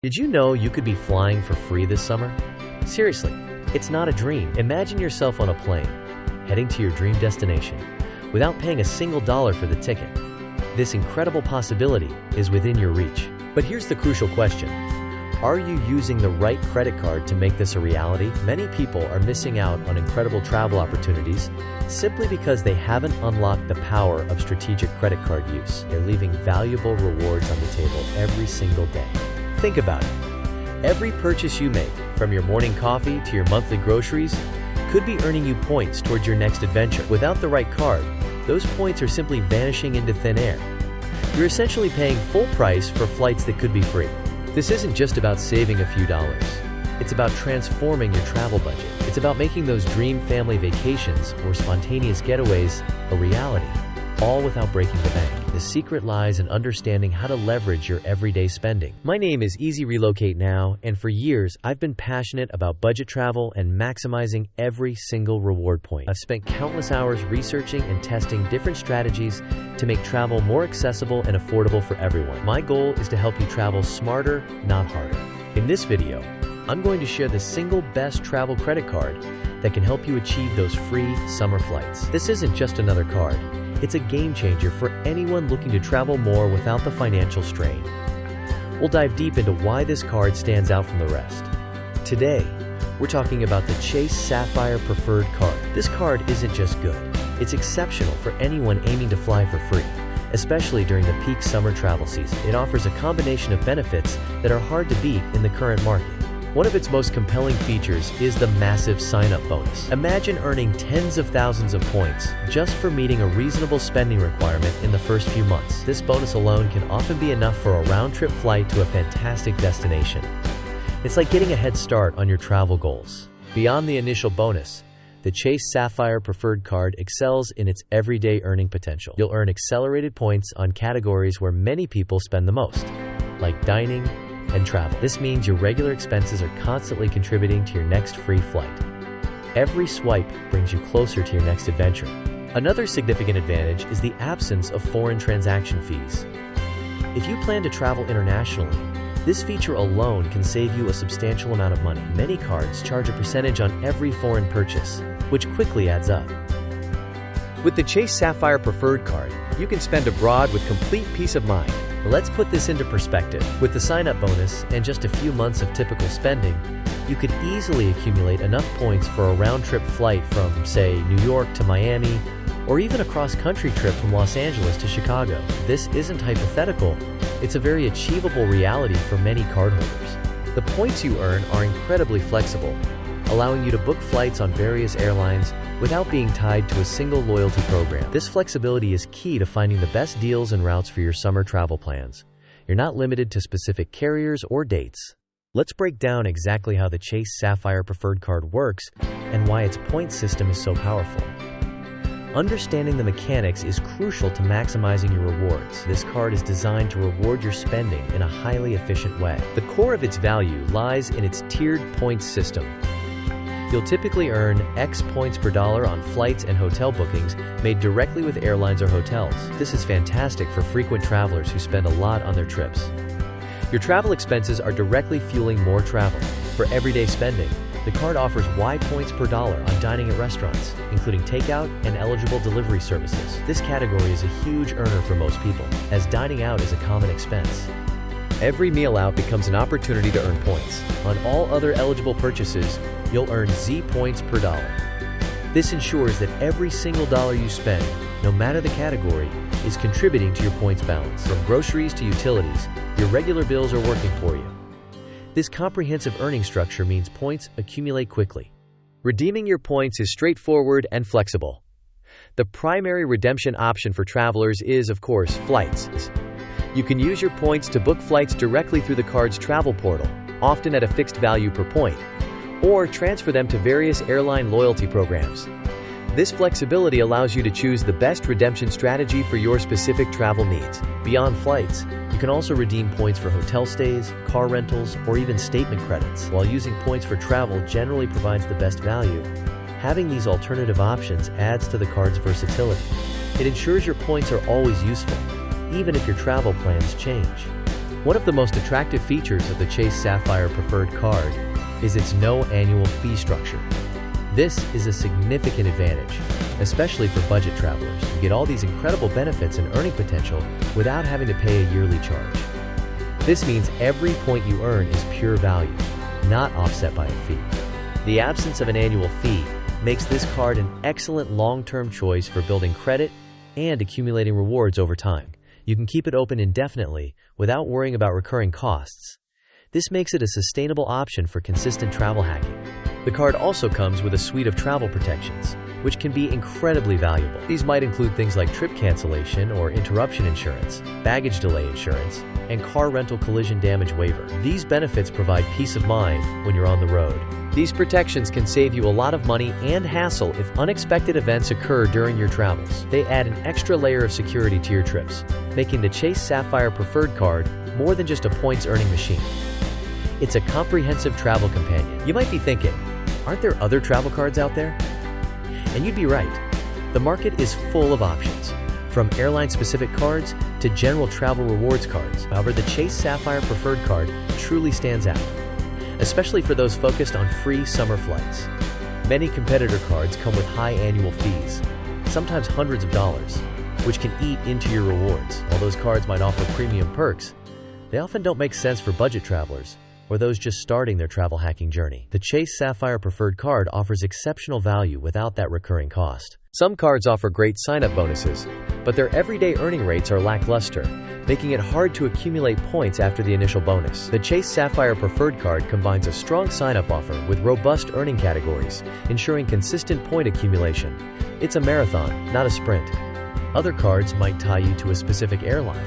Did you know you could be flying for free this summer? Seriously, it's not a dream. Imagine yourself on a plane, heading to your dream destination, without paying a single dollar for the ticket. This incredible possibility is within your reach. But here's the crucial question. Are you using the right credit card to make this a reality? Many people are missing out on incredible travel opportunities simply because they haven't unlocked the power of strategic credit card use. They're leaving valuable rewards on the table every single day. Think about it. Every purchase you make, from your morning coffee to your monthly groceries, could be earning you points towards your next adventure. Without the right card, those points are simply vanishing into thin air. You're essentially paying full price for flights that could be free. This isn't just about saving a few dollars. It's about transforming your travel budget. It's about making those dream family vacations or spontaneous getaways a reality, all without breaking the bank. The secret lies in understanding how to leverage your everyday spending. My name is Easy Relocate Now, and for years, I've been passionate about budget travel and maximizing every single reward point. I've spent countless hours researching and testing different strategies to make travel more accessible and affordable for everyone. My goal is to help you travel smarter, not harder. In this video, I'm going to share the single best travel credit card that can help you achieve those free summer flights. This isn't just another card. It's a game changer for anyone looking to travel more without the financial strain. We'll dive deep into why this card stands out from the rest. Today, we're talking about the Chase Sapphire Preferred Card. This card isn't just good, it's exceptional for anyone aiming to fly for free, especially during the peak summer travel season. It offers a combination of benefits that are hard to beat in the current market. One of its most compelling features is the massive sign-up bonus. Imagine earning tens of thousands of points just for meeting a reasonable spending requirement in the first few months. This bonus alone can often be enough for a round-trip flight to a fantastic destination. It's like getting a head start on your travel goals. Beyond the initial bonus, the Chase Sapphire Preferred Card excels in its everyday earning potential. You'll earn accelerated points on categories where many people spend the most, like dining and travel. This means your regular expenses are constantly contributing to your next free flight. Every swipe brings you closer to your next adventure. Another significant advantage is the absence of foreign transaction fees. If you plan to travel internationally, this feature alone can save you a substantial amount of money. Many cards charge a percentage on every foreign purchase, which quickly adds up. With the Chase Sapphire Preferred Card, you can spend abroad with complete peace of mind. Let's put this into perspective. With the sign-up bonus and just a few months of typical spending, you could easily accumulate enough points for a round-trip flight from, say, New York to Miami, or even a cross-country trip from Los Angeles to Chicago. This isn't hypothetical. It's a very achievable reality for many cardholders. The points you earn are incredibly flexible, allowing you to book flights on various airlines without being tied to a single loyalty program. This flexibility is key to finding the best deals and routes for your summer travel plans. You're not limited to specific carriers or dates. Let's break down exactly how the Chase Sapphire Preferred Card works and why its point system is so powerful. Understanding the mechanics is crucial to maximizing your rewards. This card is designed to reward your spending in a highly efficient way. The core of its value lies in its tiered points system. You'll typically earn X points per dollar on flights and hotel bookings made directly with airlines or hotels. This is fantastic for frequent travelers who spend a lot on their trips. Your travel expenses are directly fueling more travel. For everyday spending, the card offers Y points per dollar on dining at restaurants, including takeout and eligible delivery services. This category is a huge earner for most people, as dining out is a common expense. Every meal out becomes an opportunity to earn points. On all other eligible purchases, you'll earn Z points per dollar. This ensures that every single dollar you spend, no matter the category, is contributing to your points balance. From groceries to utilities, your regular bills are working for you. This comprehensive earning structure means points accumulate quickly. Redeeming your points is straightforward and flexible. The primary redemption option for travelers is, of course, flights. You can use your points to book flights directly through the card's travel portal, often at a fixed value per point, or transfer them to various airline loyalty programs. This flexibility allows you to choose the best redemption strategy for your specific travel needs. Beyond flights, you can also redeem points for hotel stays, car rentals, or even statement credits. While using points for travel generally provides the best value, having these alternative options adds to the card's versatility. It ensures your points are always useful, even if your travel plans change. One of the most attractive features of the Chase Sapphire Preferred Card is its no annual fee structure. This is a significant advantage, especially for budget travelers. You get all these incredible benefits and earning potential without having to pay a yearly charge. This means every point you earn is pure value, not offset by a fee. The absence of an annual fee makes this card an excellent long-term choice for building credit and accumulating rewards over time. You can keep it open indefinitely without worrying about recurring costs. This makes it a sustainable option for consistent travel hacking. The card also comes with a suite of travel protections, which can be incredibly valuable. These might include things like trip cancellation or interruption insurance, baggage delay insurance, and car rental collision damage waiver. These benefits provide peace of mind when you're on the road. These protections can save you a lot of money and hassle if unexpected events occur during your travels. They add an extra layer of security to your trips, making the Chase Sapphire Preferred Card more than just a points-earning machine. It's a comprehensive travel companion. You might be thinking, aren't there other travel cards out there? And you'd be right. The market is full of options, from airline-specific cards to general travel rewards cards. However, the Chase Sapphire Preferred Card truly stands out, especially for those focused on free summer flights. Many competitor cards come with high annual fees, sometimes hundreds of dollars, which can eat into your rewards. While those cards might offer premium perks, they often don't make sense for budget travelers or those just starting their travel hacking journey. The Chase Sapphire Preferred Card offers exceptional value without that recurring cost. Some cards offer great sign-up bonuses, but their everyday earning rates are lackluster, making it hard to accumulate points after the initial bonus. The Chase Sapphire Preferred Card combines a strong sign-up offer with robust earning categories, ensuring consistent point accumulation. It's a marathon, not a sprint. Other cards might tie you to a specific airline,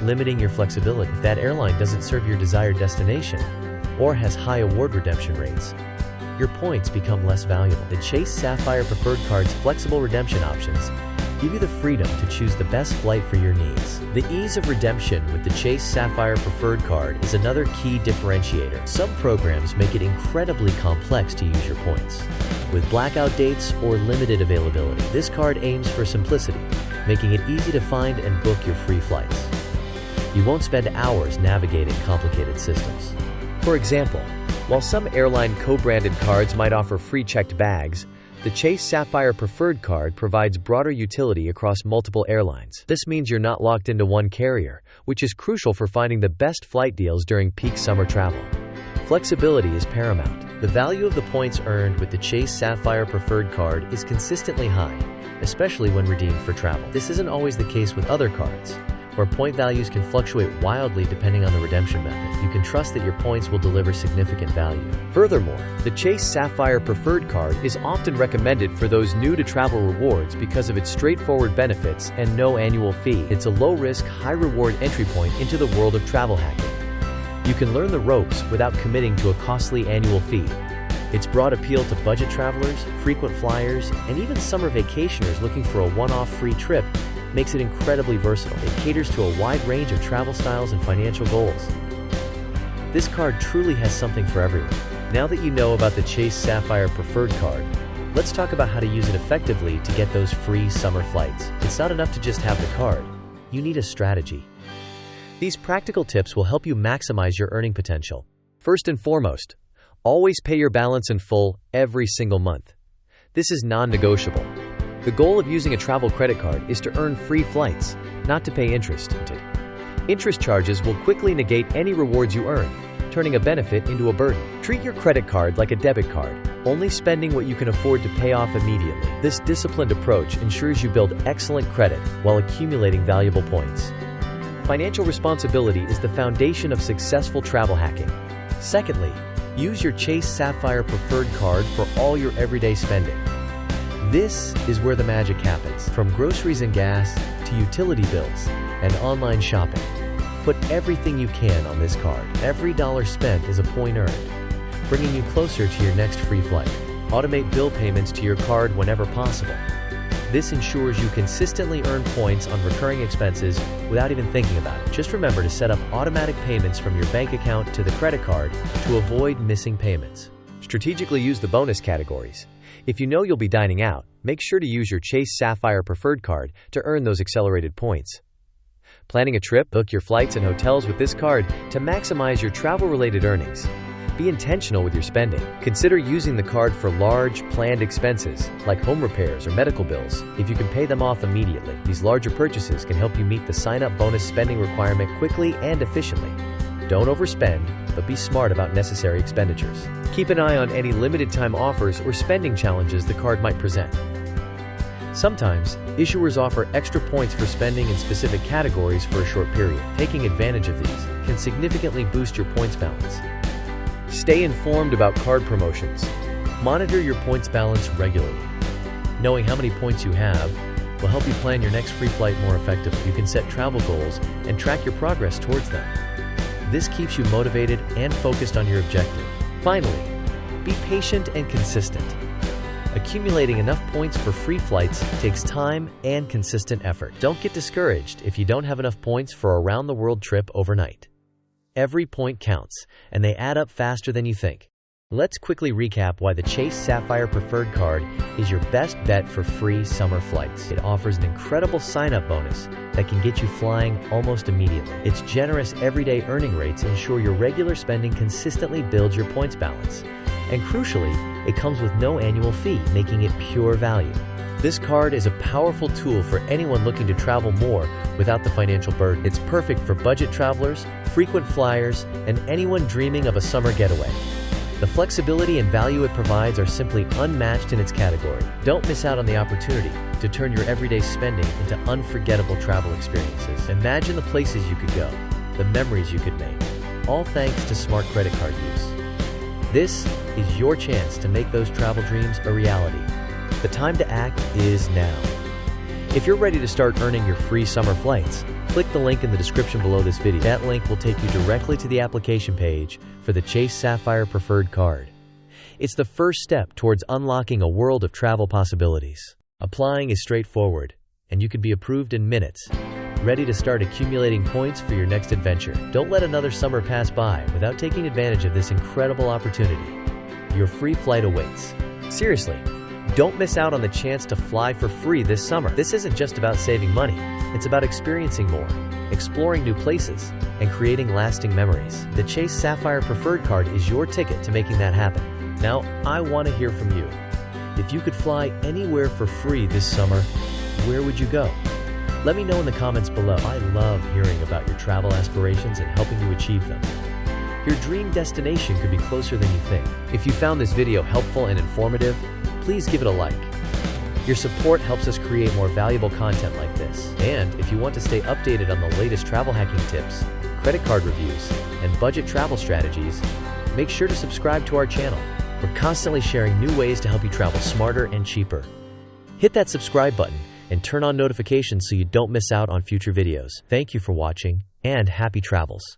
limiting your flexibility. If that airline doesn't serve your desired destination or has high award redemption rates, your points become less valuable. The Chase Sapphire Preferred Card's flexible redemption options give you the freedom to choose the best flight for your needs. The ease of redemption with the Chase Sapphire Preferred Card is another key differentiator. Some programs make it incredibly complex to use your points, with blackout dates or limited availability. This card aims for simplicity, making it easy to find and book your free flights. You won't spend hours navigating complicated systems. For example, while some airline co-branded cards might offer free checked bags, the Chase Sapphire Preferred Card provides broader utility across multiple airlines. This means you're not locked into one carrier, which is crucial for finding the best flight deals during peak summer travel. Flexibility is paramount. The value of the points earned with the Chase Sapphire Preferred Card is consistently high, especially when redeemed for travel. This isn't always the case with other cards, where point values can fluctuate wildly depending on the redemption method. You can trust that your points will deliver significant value. Furthermore, the Chase Sapphire Preferred Card is often recommended for those new to travel rewards because of its straightforward benefits and no annual fee. It's a low-risk, high-reward entry point into the world of travel hacking. You can learn the ropes without committing to a costly annual fee. Its broad appeal to budget travelers, frequent flyers, and even summer vacationers looking for a one-off free trip makes it incredibly versatile. It caters to a wide range of travel styles and financial goals. This card truly has something for everyone. Now that you know about the Chase Sapphire Preferred Card, let's talk about how to use it effectively to get those free summer flights. It's not enough to just have the card. You need a strategy. These practical tips will help you maximize your earning potential. First and foremost, always pay your balance in full every single month. This is non-negotiable. The goal of using a travel credit card is to earn free flights, not to pay interest. Interest charges will quickly negate any rewards you earn, turning a benefit into a burden. Treat your credit card like a debit card, only spending what you can afford to pay off immediately. This disciplined approach ensures you build excellent credit while accumulating valuable points. Financial responsibility is the foundation of successful travel hacking. Secondly, use your Chase Sapphire Preferred Card for all your everyday spending. This is where the magic happens. From groceries and gas to utility bills and online shopping, put everything you can on this card. Every dollar spent is a point earned, bringing you closer to your next free flight. Automate bill payments to your card whenever possible. This ensures you consistently earn points on recurring expenses without even thinking about it. Just remember to set up automatic payments from your bank account to the credit card to avoid missing payments. Strategically use the bonus categories. If you know you'll be dining out, make sure to use your Chase Sapphire Preferred Card to earn those accelerated points. Planning a trip? Book your flights and hotels with this card to maximize your travel-related earnings. Be intentional with your spending. Consider using the card for large, planned expenses, like home repairs or medical bills, if you can pay them off immediately. These larger purchases can help you meet the sign-up bonus spending requirement quickly and efficiently. Don't overspend, but be smart about necessary expenditures. Keep an eye on any limited-time offers or spending challenges the card might present. Sometimes, issuers offer extra points for spending in specific categories for a short period. Taking advantage of these can significantly boost your points balance. Stay informed about card promotions. Monitor your points balance regularly. Knowing how many points you have will help you plan your next free flight more effectively. You can set travel goals and track your progress towards them. This keeps you motivated and focused on your objective. Finally, be patient and consistent. Accumulating enough points for free flights takes time and consistent effort. Don't get discouraged if you don't have enough points for a round-the-world trip overnight. Every point counts, and they add up faster than you think. Let's quickly recap why the Chase Sapphire Preferred Card is your best bet for free summer flights. It offers an incredible sign-up bonus that can get you flying almost immediately. Its generous everyday earning rates ensure your regular spending consistently builds your points balance. And crucially, it comes with no annual fee, making it pure value. This card is a powerful tool for anyone looking to travel more without the financial burden. It's perfect for budget travelers, frequent flyers, and anyone dreaming of a summer getaway. The flexibility and value it provides are simply unmatched in its category. Don't miss out on the opportunity to turn your everyday spending into unforgettable travel experiences. Imagine the places you could go, the memories you could make, all thanks to smart credit card use. This is your chance to make those travel dreams a reality. The time to act is now. If you're ready to start earning your free summer flights, click the link in the description below this video. That link will take you directly to the application page for the Chase Sapphire Preferred Card. It's the first step towards unlocking a world of travel possibilities. Applying is straightforward, and you could be approved in minutes, ready to start accumulating points for your next adventure. Don't let another summer pass by without taking advantage of this incredible opportunity. Your free flight awaits. Seriously, don't miss out on the chance to fly for free this summer. This isn't just about saving money. It's about experiencing more, exploring new places, and creating lasting memories. The Chase Sapphire Preferred Card is your ticket to making that happen. Now, I want to hear from you. If you could fly anywhere for free this summer, where would you go? Let me know in the comments below. I love hearing about your travel aspirations and helping you achieve them. Your dream destination could be closer than you think. If you found this video helpful and informative, please give it a like. Your support helps us create more valuable content like this. And if you want to stay updated on the latest travel hacking tips, credit card reviews, and budget travel strategies, make sure to subscribe to our channel. We're constantly sharing new ways to help you travel smarter and cheaper. Hit that subscribe button and turn on notifications so you don't miss out on future videos. Thank you for watching, and happy travels.